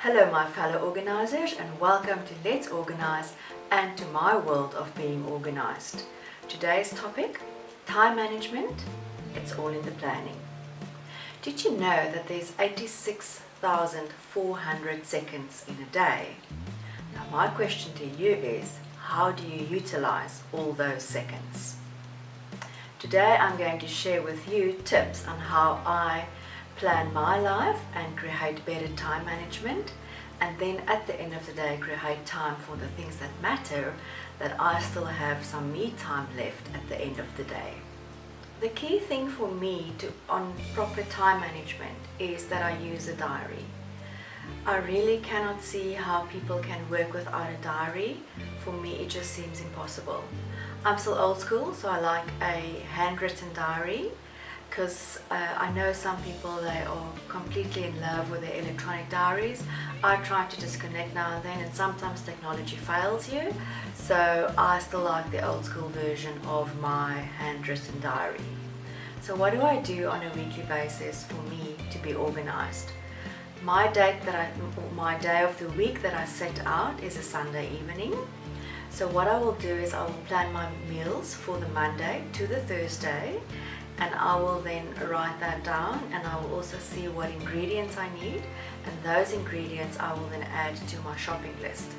Hello my fellow organisers and welcome to Let's Organise and to my world of being organised. Today's topic, time management, it's all in the planning. Did you know that there's 86,400 seconds in a day? Now my question to you is, how do you utilise all those seconds? Today I'm going to share with you tips on how I plan my life and create better time management, and then at the end of the day create time for the things that matter, that I still have some me time left at the end of the day. The key thing for me on proper time management is that I use a diary. I really cannot see how people can work without a diary. For me it just seems impossible. I'm still old school, so I like a handwritten diary, because I know some people, they are completely in love with their electronic diaries. I try to disconnect now and then, and sometimes technology fails you, so I still like the old school version of my handwritten diary. So what do I do on a weekly basis for me to be organized? My day of the week that I set out is a Sunday evening. So what I will do is I will plan my meals for the Monday to the Thursday, and I will then write that down, and I will also see what ingredients I need, and those ingredients I will then add to my shopping list.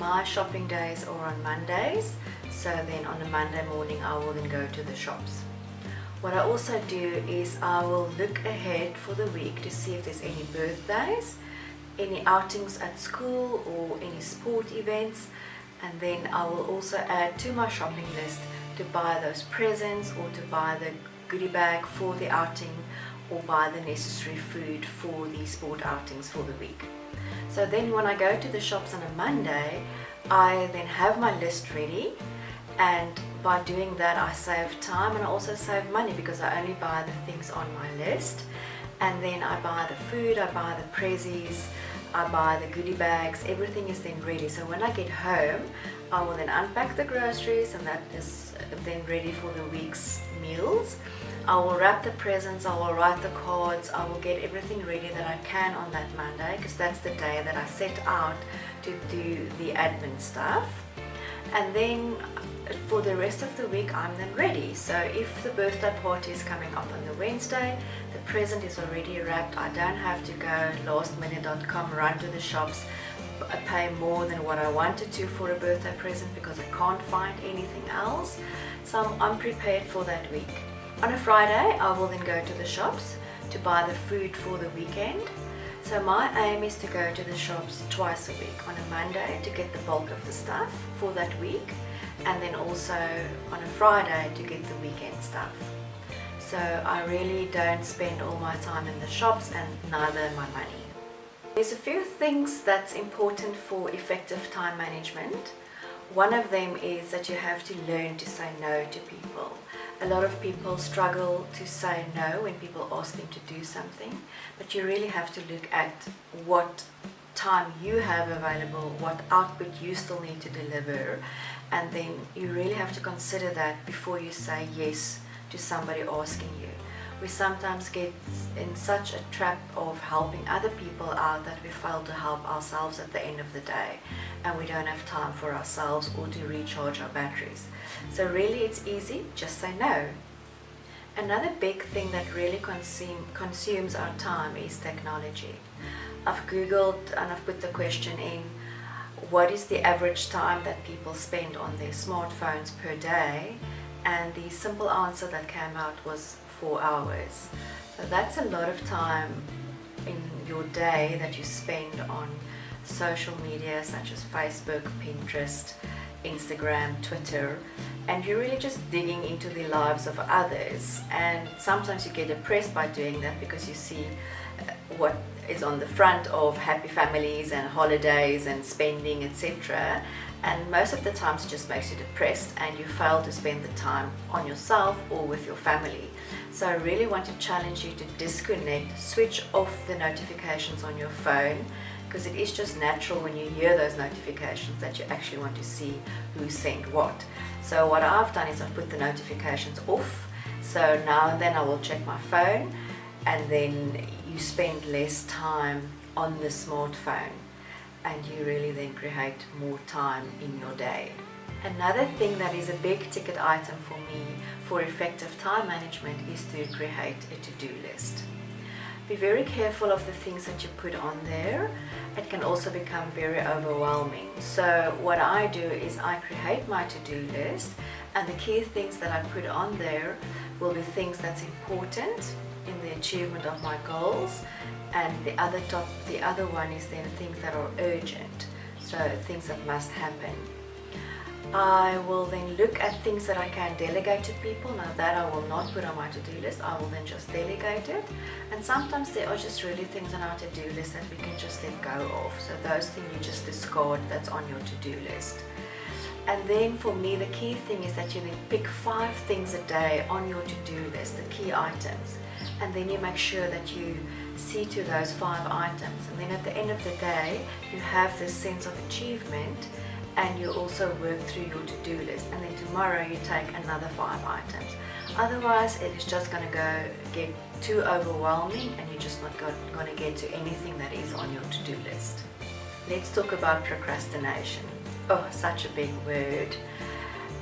My shopping days are on Mondays, so then on a Monday morning I will then go to the shops. What I also do is I will look ahead for the week to see if there's any birthdays, any outings at school or any sport events, and then I will also add to my shopping list to buy those presents or to buy the goodie bag for the outing or buy the necessary food for the sport outings for the week. So then when I go to the shops on a Monday, I then have my list ready, and by doing that I save time and I also save money, because I only buy the things on my list, and then I buy the food, I buy the prezzies, I buy the goodie bags, everything is then ready. So when I get home, I will then unpack the groceries, and that is then ready for the week's meals. I will wrap the presents, I will write the cards, I will get everything ready that I can on that Monday, because that's the day that I set out to do the admin stuff. And then for the rest of the week I'm then ready. So if the birthday party is coming up on the Wednesday, the present is already wrapped. I don't have to go lastminute.com, run to the shops, pay more than what I wanted to for a birthday present because I can't find anything else. So I'm prepared for that week. On a Friday I will then go to the shops to buy the food for the weekend. So my aim is to go to the shops twice a week, on a Monday to get the bulk of the stuff for that week, and then also on a Friday to get the weekend stuff. So I really don't spend all my time in the shops, and neither my money. There's a few things that's important for effective time management. One of them is that you have to learn to say no to people. A lot of people struggle to say no when people ask them to do something, but you really have to look at what time you have available, what output you still need to deliver, and then you really have to consider that before you say yes to somebody asking you. We sometimes get in such a trap of helping other people out that we fail to help ourselves at the end of the day, and we don't have time for ourselves or to recharge our batteries. So really it's easy, just say no. Another big thing that really consumes our time is technology. I've googled and I've put the question in, what is the average time that people spend on their smartphones per day, and the simple answer that came out was 4 hours. So that's a lot of time in your day that you spend on social media such as Facebook, Pinterest, Instagram, Twitter, and you're really just digging into the lives of others. And sometimes you get depressed by doing that because you see what is on the front of happy families and holidays and spending, etc. And most of the times it just makes you depressed, and you fail to spend the time on yourself or with your family. So I really want to challenge you to disconnect, switch off the notifications on your phone, because it is just natural when you hear those notifications that you actually want to see who sent what. So what I've done is I've put the notifications off, so now and then I will check my phone, and then you spend less time on the smartphone, and you really then create more time in your day. Another thing that is a big ticket item for me for effective time management is to create a to-do list. Be very careful of the things that you put on there. It can also become very overwhelming. So what I do is I create my to-do list, and the key things that I put on there will be things that's important in the achievement of my goals, and the other one is then things that are urgent, so things that must happen. I will then look at things that I can delegate to people. Now that I will not put on my to-do list, I will then just delegate it. And sometimes there are just really things on our to-do list that we can just let go of. So those things you just discard that's on your to-do list. And then for me, the key thing is that you then pick 5 things a day on your to-do list, the key items. And then you make sure that you see to those 5 items. And then at the end of the day, you have this sense of achievement, and you also work through your to-do list, and then tomorrow you take another 5 items. Otherwise it is just going to get too overwhelming, and you're just not going to get to anything that is on your to-do list. Let's talk about procrastination. Oh, such a big word,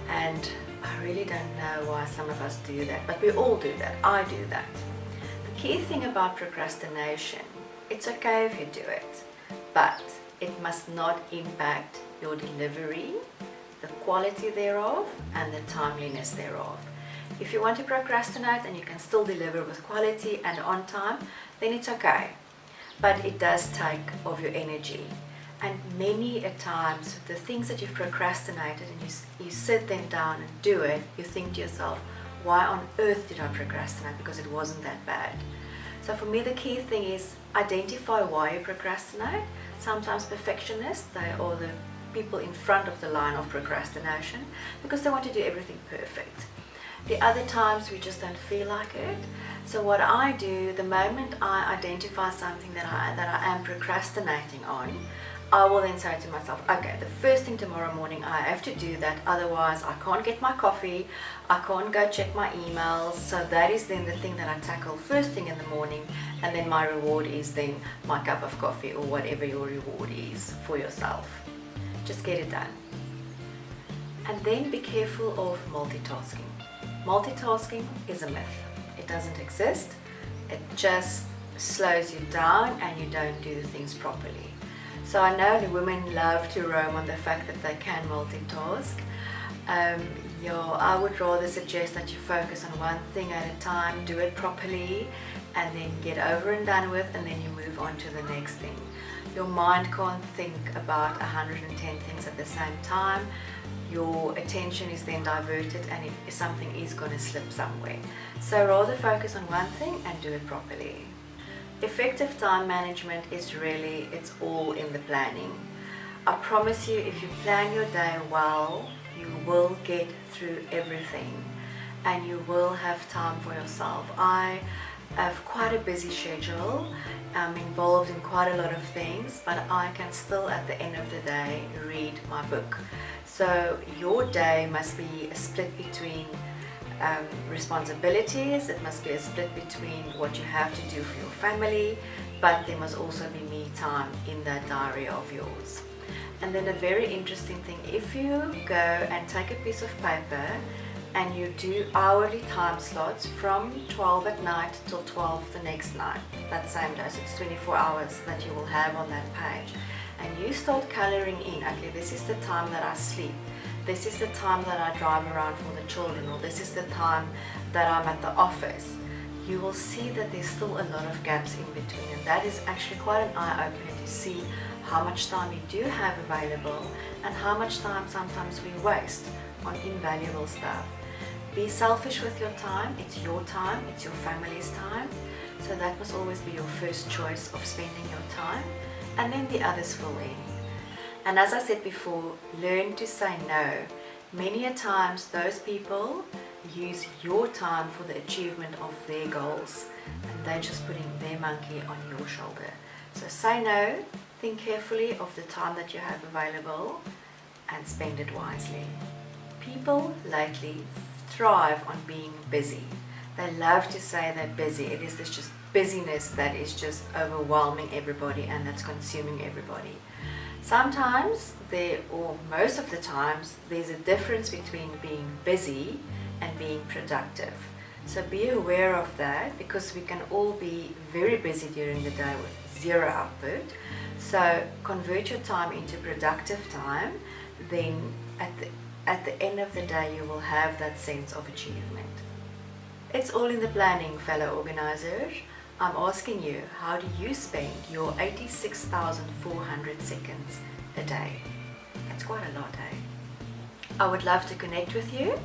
and I really don't know why some of us do that, but we all do that. I do that. The key thing about procrastination, it's okay if you do it, but it must not impact your delivery, the quality thereof, and the timeliness thereof. If you want to procrastinate and you can still deliver with quality and on time, then it's okay. But it does take of your energy. And many a times, the things that you've procrastinated and you sit them down and do it, you think to yourself, why on earth did I procrastinate? Because it wasn't that bad. So for me, the key thing is identify why you procrastinate. Sometimes perfectionists, they are the people in front of the line of procrastination because they want to do everything perfect. The other times we just don't feel like it. So what I do, the moment I identify something that I am procrastinating on, I will then say to myself, okay, the first thing tomorrow morning I have to do that, otherwise I can't get my coffee, I can't go check my emails. So that is then the thing that I tackle first thing in the morning, and then my reward is then my cup of coffee or whatever your reward is for yourself. Just get it done. And then be careful of multitasking. Multitasking is a myth. It doesn't exist. It just slows you down and you don't do the things properly. So I know the women love to roam on the fact that they can multitask. I would rather suggest that you focus on one thing at a time, do it properly, and then get over and done with, and then you move on to the next thing. Your mind can't think about 110 things at the same time. Your attention is then diverted, and something is going to slip somewhere. So rather focus on one thing and do it properly. Effective time management is really, it's all in the planning. I promise you, if you plan your day well, you will get through everything and you will have time for yourself. I have quite a busy schedule. I'm involved in quite a lot of things, but I can still at the end of the day read my book. So your day must be a split between responsibilities. It must be a split between what you have to do for your family, but there must also be me time in that diary of yours. And then a very interesting thing, if you go and take a piece of paper and you do hourly time slots from 12 at night till 12 the next night, that same day, so it's 24 hours that you will have on that page, and you start coloring in, okay, this is the time that I sleep, this is the time that I drive around for the children, or this is the time that I'm at the office, you will see that there's still a lot of gaps in between, and that is actually quite an eye-opener to see how much time you do have available and how much time sometimes we waste on invaluable stuff. Be selfish with your time. It's your time, it's your family's time, so that must always be your first choice of spending your time, and then the others fill in. And as I said before, learn to say no. Many a times those people use your time for the achievement of their goals, and they're just putting their monkey on your shoulder. So say no, think carefully of the time that you have available, and spend it wisely. People lately thrive on being busy. They love to say they're busy. It is this just busyness that is just overwhelming everybody and that's consuming everybody. Sometimes or most of the times, there's a difference between being busy and being productive. So be aware of that, because we can all be very busy during the day with zero output. So convert your time into productive time, then at the end of the day you will have that sense of achievement. It's all in the planning, fellow organizers. I'm asking you, how do you spend your 86,400 seconds a day? That's quite a lot, eh? I would love to connect with you.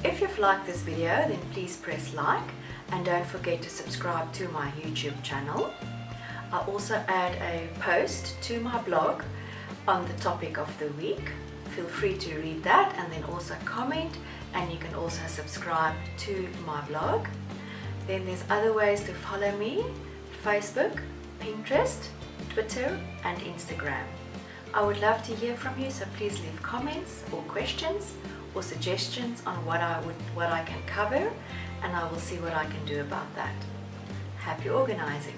If you've liked this video, then please press like and don't forget to subscribe to my YouTube channel. I also add a post to my blog on the topic of the week. Feel free to read that and then also comment, and you can also subscribe to my blog. Then there's other ways to follow me: Facebook, Pinterest, Twitter and Instagram. I would love to hear from you, so please leave comments or questions or suggestions on what I can cover, and I will see what I can do about that. Happy organizing!